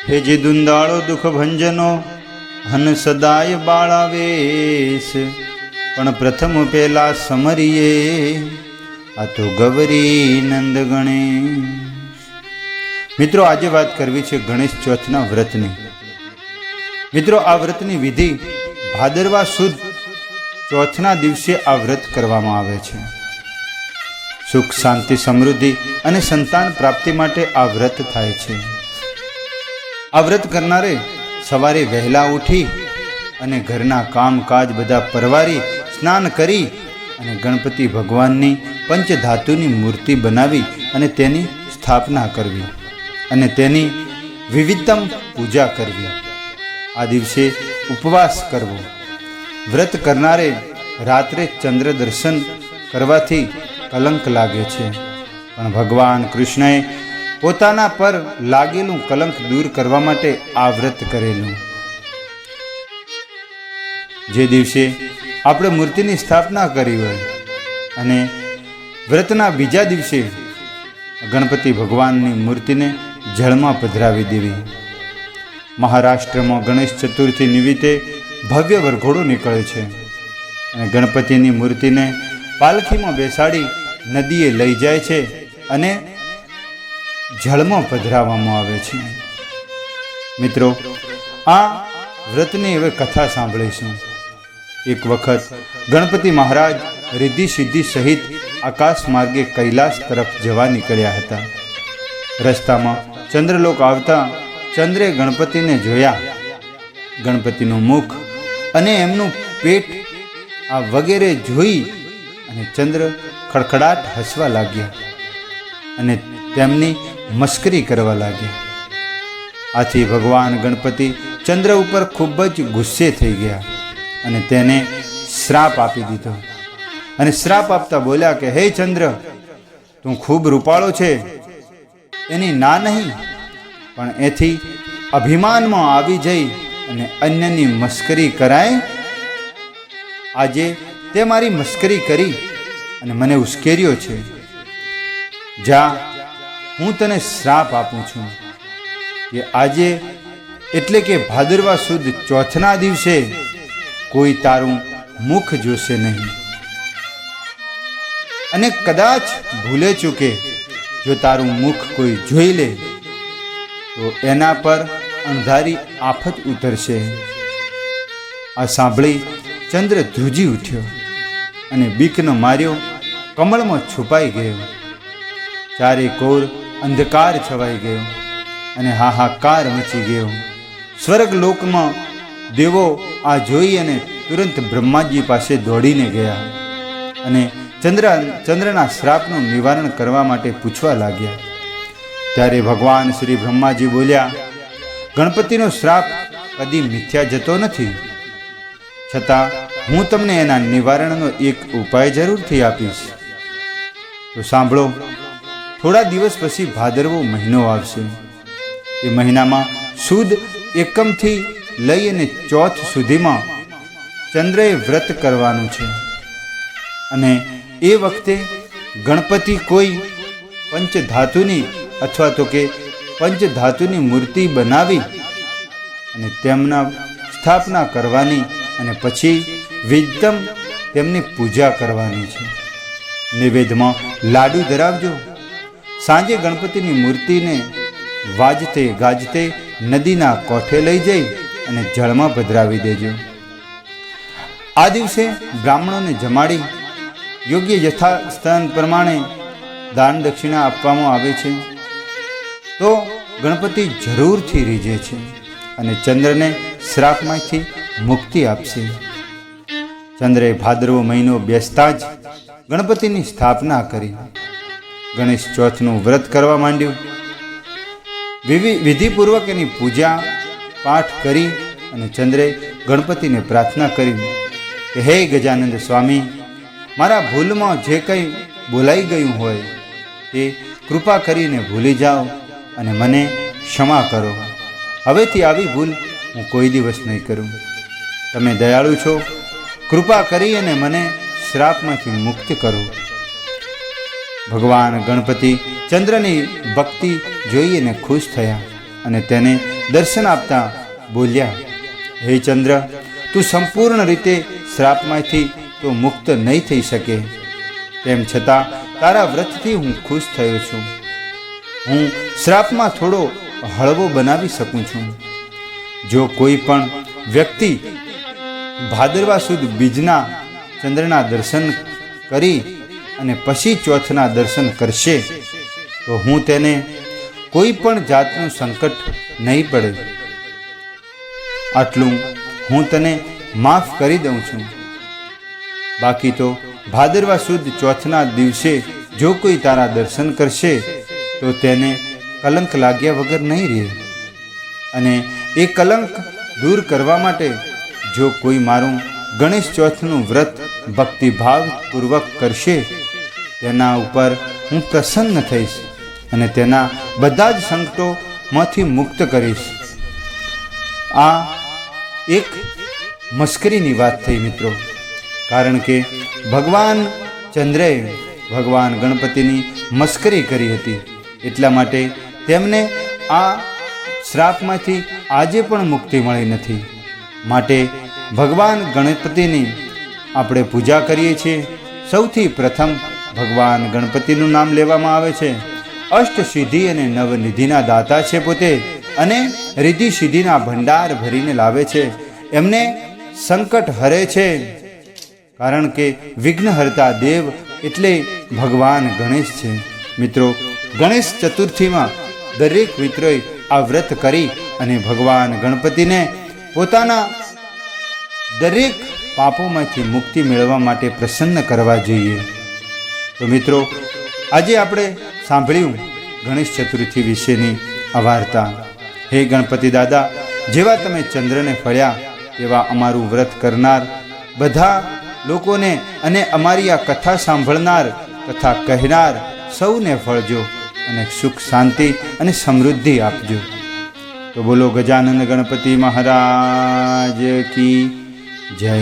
હે જે દુંદાળો દુઃખ ભંજનો હન સદાય બાળાવેશ, પણ પ્રથમ પેલા સમરીએ આ તો ગૌરી નંદ ગણેશ. મિત્રો, આજે વાત કરવી છે ગણેશ ચોથના વ્રતની. મિત્રો, આ વ્રતની વિધિ ભાદરવા સુદ ચોથના દિવસે આ વ્રત કરવામાં આવે છે. સુખ, શાંતિ, સમૃદ્ધિ અને સંતાન પ્રાપ્તિ માટે આ વ્રત થાય છે. આ વ્રત કરનારે સવારે વહેલા ઉઠી અને ઘરના કામકાજ બધા પરવારી સ્નાન કરી અને ગણપતિ ભગવાનની પંચધાતુની મૂર્તિ બનાવી અને તેની સ્થાપના કરવી અને તેની વિવિધતમ પૂજા કરવી. આ દિવસે ઉપવાસ કરવો. વ્રત કરનારે રાત્રે ચંદ્ર દર્શન કરવાથી કલંક લાગે છે, પણ ભગવાન કૃષ્ણએ પોતાના પર લાગેલું કલંક દૂર કરવા માટે આ વ્રત કરેલું. જે દિવસે આપણે મૂર્તિની સ્થાપના કરી હોય અને વ્રતના બીજા દિવસે ગણપતિ ભગવાનની મૂર્તિને જળમાં પધરાવી દેવી. મહારાષ્ટ્રમાં ગણેશ ચતુર્થી નિમિત્તે ભવ્ય વરઘોડો નીકળે છે અને ગણપતિની મૂર્તિને પાલખીમાં બેસાડી નદીએ લઈ જાય છે અને જળમાં પધરાવવામાં આવે છે. મિત્રો, આ વ્રતની હવે કથા સાંભળીશું. એક વખત ગણપતિ મહારાજ રિદ્ધિ સિદ્ધિ સહિત આકાશ માર્ગે કૈલાસ તરફ જવા નીકળ્યા હતા. રસ્તામાં ચંદ્રલોક આવતા ચંદ્રે ગણપતિને જોયા. ગણપતિનું મુખ અને એમનું પેટ આ વગેરે જોઈ અને ચંદ્ર ખડખડાટ હસવા લાગ્યા અને તેમની મસ્કરી કરવા લાગ્યા. આથી ભગવાન ગણપતિ ચંદ્ર ઉપર ખૂબ જ ગુસ્સે થઈ ગયા અને તેને શ્રાપ આપી દીધો. અને શ્રાપ આપતા બોલ્યા કે હે ચંદ્ર, તું ખૂબ રૂપાળો છે એની ના નહીં, પણ એથી અભિમાનમાં આવી જઈ અને અન્યની મસ્કરી કરાય. આજે તે મારી મસ્કરી કરી અને મને ઉશ્કેર્યો છે. જા, હું તને શ્રાપ આપું છું કે આજે એટલે કે ભાદરવા સુદ ચોથના દિવસે કોઈ તારું મુખ જોશે નહીં, અને કદાચ ભૂલે ચૂકે જો તારું મુખ કોઈ જોઈ લે તો એના પર અંધારી આફત ઉતરશે. આ સાંભળી ચંદ્ર ધ્રુજી ઉઠ્યો અને બીકનો માર્યો કમળમાં છુપાઈ ગયો. ચારે કોર અંધકાર છવાઈ ગયો અને હાહાકાર મચી ગયો. સ્વર્ગલોકમાં દેવો આ જોઈ અને તુરંત બ્રહ્માજી પાસે દોડીને ગયા અને ચંદ્રના શ્રાપનું નિવારણ કરવા માટે પૂછવા લાગ્યા. ત્યારે ભગવાન શ્રી બ્રહ્માજી બોલ્યા, ગણપતિનો શ્રાપ કદી મિથ્યા જતો નથી, છતાં હું તમને એના નિવારણનો એક ઉપાય જરૂરથી આપીશ. તો સાંભળો. થોડા દિવસ પછી ભાદરવો મહિનો આવશે. એ મહિનામાં સુદ એકમથી લઈ અને ચોથ સુધીમાં ચંદ્રએ વ્રત કરવાનું છે અને એ વખતે ગણપતિ કોઈ પંચધાતુની અથવા તો કે પંચધાતુની મૂર્તિ બનાવી અને તેમના સ્થાપના કરવાની અને પછી વિદ્યમ તેમની પૂજા કરવાની છે. નિવેદમાં લાડુ ધરાવજો. સાંજે ગણપતિની મૂર્તિને વાજતે ગાજતે નદીના કોઠે લઈ જઈ અને જળમાં પધરાવી દેજો. આ દિવસે બ્રાહ્મણોને જમાડી યોગ્ય યથાસ્થાન પ્રમાણે દાન દક્ષિણા આપવામાં આવે છે તો ગણપતિ જરૂરથી રીઝે છે અને ચંદ્રને શ્રાપમાંથી મુક્તિ આપશે. ચંદ્રે ભાદરવો મહિનો બેસતા જ ગણપતિની સ્થાપના કરી ગણેશ ચોથનું વ્રત કરવા માંડ્યું. વિધિપૂર્વક એની પૂજા પાઠ કરી અને ચંદ્રે ગણપતિને પ્રાર્થના કરી કે હે ગજાનંદ સ્વામી, મારા ભૂલમાં જે કંઈ બોલાઈ ગયું હોય તે કૃપા કરીને ભૂલી જાઓ અને મને ક્ષમા કરો. હવેથી આવી ભૂલ હું કોઈ દિવસ નહીં કરું. તમે દયાળુ છો, કૃપા કરી અને મને શ્રાપમાંથી મુક્ત કરો. ભગવાન ગણપતિ ચંદ્રની ભક્તિ જોઈને ખુશ થયા અને તેને દર્શન આપતા બોલ્યા, હે ચંદ્ર, તું સંપૂર્ણ રીતે શ્રાપમાંથી તો મુક્ત નહીં થઈ શકે. તેમ છતાં તારા વ્રતથી હું ખુશ થયો છું. હું શ્રાપમાં થોડો હળવો બનાવી શકું છું. જો કોઈ પણ વ્યક્તિ ભાદરવા સુદ બીજના ચંદ્રના દર્શન કરી અને પછી ચોથના દર્શન કરશે તો હું તેને કોઈ પણ જાતનું સંકટ નહીં પડે. આટલું હું તને માફ કરી દઉં છું. બાકી તો ભાદરવા સુદ ચોથના દિવસે જો કોઈ તારા દર્શન કરશે તો તેને કલંક લાગ્યા વગર નહીં રહે. અને એ કલંક દૂર કરવા માટે જો કોઈ મારું ગણેશ ચોથનું વ્રત ભક્તિભાવપૂર્વક કરશે તેના ઉપર હું પ્રસન્ન થઈશ અને તેના બધા જ સંકટોમાંથી મુક્ત કરીશ. આ એક મસ્કરીની વાત થઈ મિત્રો, કારણ કે ભગવાન ચંદ્રએ ભગવાન ગણપતિની મસ્કરી કરી હતી. એટલા માટે તેમને આ શ્રાપમાંથી આજે પણ મુક્તિ મળી નથી. માટે ભગવાન ગણપતિની આપણે પૂજા કરીએ છીએ. સૌથી પ્રથમ ભગવાન ગણપતિનું નામ લેવામાં આવે છે. અષ્ટસિદ્ધિ અને નવનિધિના દાતા છે પોતે, અને રિદ્ધિ સિદ્ધિના ભંડાર ભરીને લાવે છે. એમને સંકટ હરે છે, કારણ કે વિઘ્નહર્તા દેવ એટલે ભગવાન ગણેશ છે. મિત્રો, ગણેશ ચતુર્થીમાં દરેક મિત્રોએ આ વ્રત કરી અને ભગવાન ગણપતિને પોતાના દરેક પાપોમાંથી મુક્તિ મેળવવા માટે પ્રસન્ન કરવા જોઈએ. તો મિત્રો, આજે આપણે સાંભળ્યું ગણેશ ચતુર્થી વિશેની આ વાર્તા. હે ગણપતિ દાદા, જેવા તમે ચંદ્રને ફળ્યા તેવા અમારું વ્રત કરનાર બધા લોકોને અને અમારી આ કથા સાંભળનાર, કથા કહેનાર સૌને ફળજો અને સુખ, શાંતિ અને સમૃદ્ધિ આપજો. તો બોલો ગજાનંદ ગણપતિ મહારાજ કી જય.